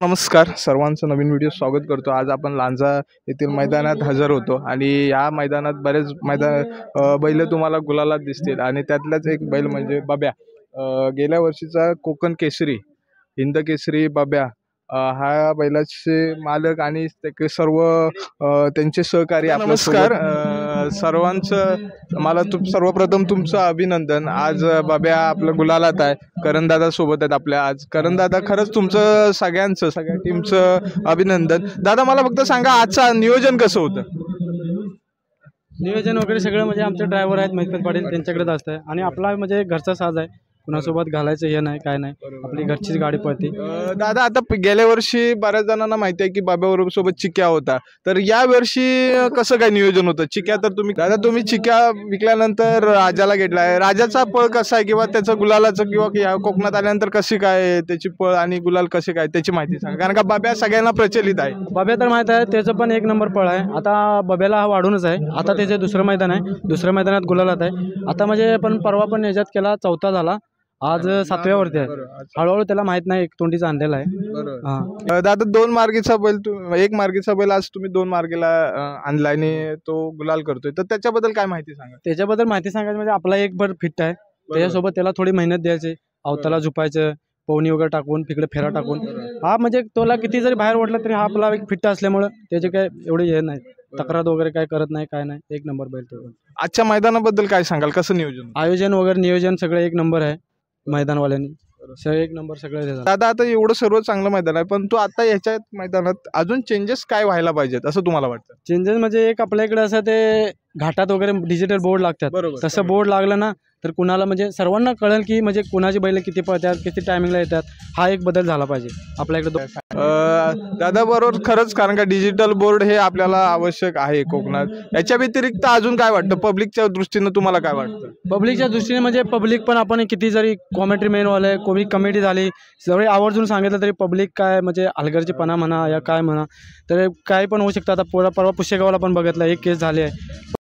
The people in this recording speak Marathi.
नमस्कार सर्वांचं नवीन व्हिडिओ स्वागत करतो। आज आपण लांजा येथील मैदानात हजर होतो आणि या मैदानात बरेच बैल तुम्हाला गुलालात दिसतील आणि त्यातलाच एक बैल म्हणजे बाब्या। गेल्या वर्षीचा कोकण केसरी हिंद केसरी बाब्या हा बैलाचे मालक आणि ते सर्व त्यांचे सहकारी आपल्या नमस्कार सर्वांचं मला सर्वप्रथम तुमचं अभिनंदन। आज बाब्या आपल्या गुलालात आहे, करणदादा सोबत आहेत आपल्या। आज करणदादा खरंच तुमचं सगळ्या टीमचं अभिनंदन। दादा मला फक्त सांगा आजचं नियोजन कसं होतं? नियोजन वगैरे सगळं म्हणजे आमचे ड्रायव्हर आहेत महिपत पाटील त्यांच्याकडेच असतं आणि आपला म्हणजे घरचा साज आहे, कुणासोबत घालायचं हे नाही काय नाही, आपली घरचीच गाडी पळते। दादा आता गेल्या वर्षी बऱ्याच जणांना माहिती आहे की बाब्याबरोबर सोबत चिक्या होता, तर या वर्षी कसं काय नियोजन होतं? चिक्या तर तुम्ही चिक्या विकल्यानंतर राजाला घेतलाय, राजाचा पळ कसा आहे किंवा त्याचं गुलालाचं किंवा कोकणात आल्यानंतर कशी काय त्याची पळ आणि गुलाल कसे काय त्याची माहिती सांगा, कारण का बाब्या सगळ्यांना प्रचलित आहे। बाब्या तर माहित आहे, त्याचं पण एक नंबर पळ आहे। आता बाब्याला हा वाढूनच आहे, आता त्याचे दुसरं मैदान आहे, दुसऱ्या मैदानात गुलालात आहे। आता म्हणजे पण परवा पण याच्यात केला, चौथा झाला, आज 7व्यावरती आहे। हळूहळू त्याला माहित नाही एक तोंडीचा आणलेला आहे। दादा दोन मार्गीचा बैल एक मार्गीचा बैल आज तुम्ही दोन मार्गीला आणला आणि तो गुलाल करतोय, तर त्याच्याबद्दल काय माहिती सांगा? त्याच्याबद्दल माहिती सांगायची म्हणजे आपला एक भर फिट आहे, त्याच्यासोबत त्याला थोडी मेहनत द्यायची, अवताला झुपायचं, पवनी वगैरे टाकून तिकडे फेरा टाकून हा म्हणजे तोला किती जरी बाहेर ओढला तरी हा आपला एक फिट असल्यामुळे त्याचे काय एवढे हे नाही, तक्रार वगैरे काय करत नाही, काय नाही, एक नंबर बैल तो। आजच्या मैदानाबद्दल काय सांगाल, कसं नियोजन आयोजन वगैरे नियोजन सगळं एक नंबर आहे मैदानवाल्यांनी, सगळं एक नंबर सगळं। दादा आता एवढं सर्व चांगलं मैदान आहे, पण तू आता याच्या मैदानात अजून चेंजेस काय व्हायला पाहिजेत असं तुम्हाला वाटतं? चेंजेस म्हणजे एक आपल्या इकडे असं ते घाटात वगैरे डिजिटल बोर्ड लागतात, तसं बोर्ड लागलं ना तर कुणाला म्हणजे सर्वांना कळेल की म्हणजे कुणाची बैल किती पळतात, किती टायमिंगला येतात, हा एक बदल झाला पाहिजे आपल्या इकडे। दादा बरोबर खरंच, कारण का डिजिटल बोर्ड हे आपल्याला आवश्यक आहे कोकणात। याच्या व्यतिरिक्त अजून काय वाटतं पब्लिकच्या दृष्टीनं, तुम्हाला काय वाटतं? पब्लिकच्या दृष्टीने म्हणजे पब्लिक पण आपण किती जरी कॉमेंट्री मेनवाले कोणी कमेटी झाली सगळे आवर्जून सांगितलं तरी पब्लिक काय म्हणजे हलगर्जीपणा म्हणा या काय म्हणा तर काही पण होऊ शकतं। आता परवा पुष्यगावला पण बघितलं एक केस झाली आहे,